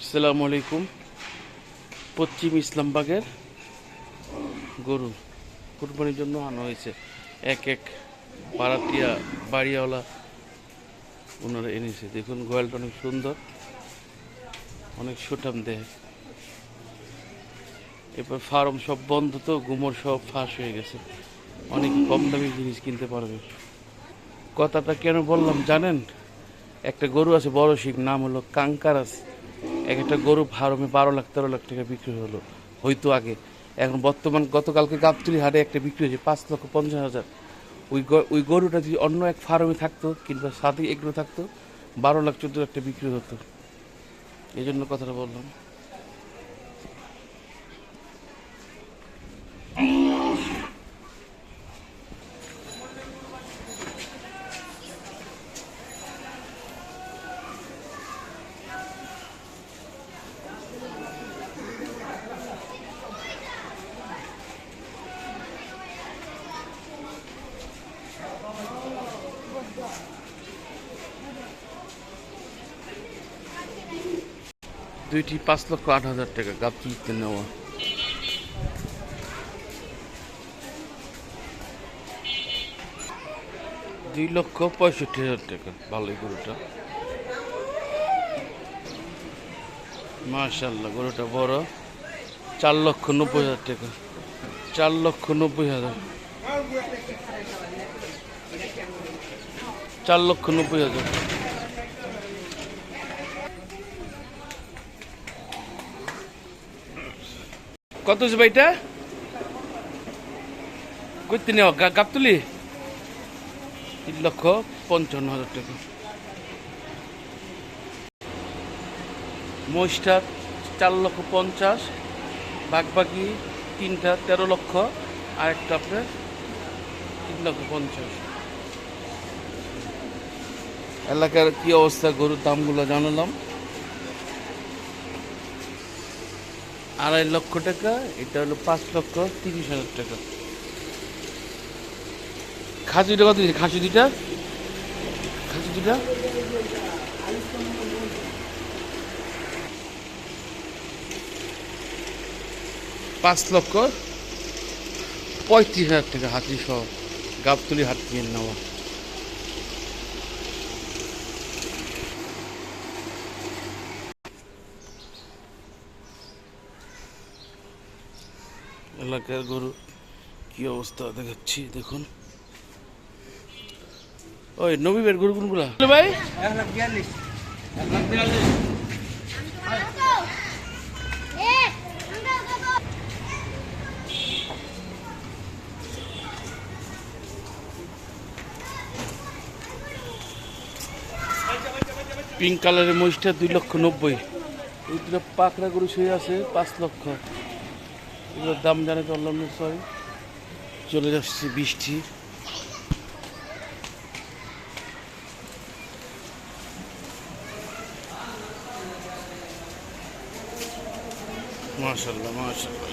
আসসালামু আলাইকুম। পশ্চিম ইসলামবাগের গরু কুরবানির জন্য আনা হয়েছে। এক এক পাড়াটিয়া বাড়িওয়ালা ওনারা এনেছে। দেখুন গোয়ালটা অনেক সুন্দর, অনেক সুঠাম দেয়। এরপর ফার্ম সব বন্ধ, তো গুমর সব ফাঁস হয়ে গেছে। অনেক কম দামি জিনিস কিনতে পারবে। কথাটা কেন বললাম জানেন? একটা গরু আছে বড় শিখ, নাম হলো কাঙ্কারাস। একটা গরু ফার্মে 12 লাখ 13 লাখ টাকা বিক্রি হয়তো আগে। এখন বর্তমান গতকালকে গাবতলী হাটে একটা বিক্রি হয়েছে 5,50,000। ওই গরুটা যদি অন্য এক ফার্মে থাকতো কিংবা সাথে এগুলো থাকতো, 12 লাখ 14 লাখ টাকা বিক্রি হতো। এই জন্য কথাটা বললাম। 2টি 5,08,000 টাকা গাবতলীতে নেওয়া। 2,65,000 টাকা। ভালোই গরুটা, মাশাআল্লাহ। গরুটা বড়। 4,90,000 টাকা। 4,90,000। 4,90,000। কত হচ্ছে ভাইটা? করতে নেওয়া গাবতলি 3,55,000 টাকা। মহিষটা 4,50,000, বাকি তিনটা 13 লক্ষ, আর একটা আপনার 3,50,000। এলাকার কি অবস্থা, গরুর দামগুলো জানালাম। 2.5 লক্ষ টাকা, এটা হলো 5,30,000 টাকা। খাসি দুটা কত দিচ্ছে? খাসি দুটা 5,35,000 টাকা হাতি সহ। গাবতলি হাট নিয়ে নেওয়া। এলাকার গরু কি অবস্থা দেখাচ্ছি, দেখুন। ওই নবীবের গরু কোনগুলা ভাই? 1,42,000। পিঙ্ক কালারের মহিষটা 2,90,000। ওই দুটো পাকড়া গরু শুয়ে আছে 5 লক্ষ। এগুলোর দাম জানে তো আল্লাহ। সরি, চলে যাচ্ছে বৃষ্টি। মাশাআল্লাহ মাশাআল্লাহ।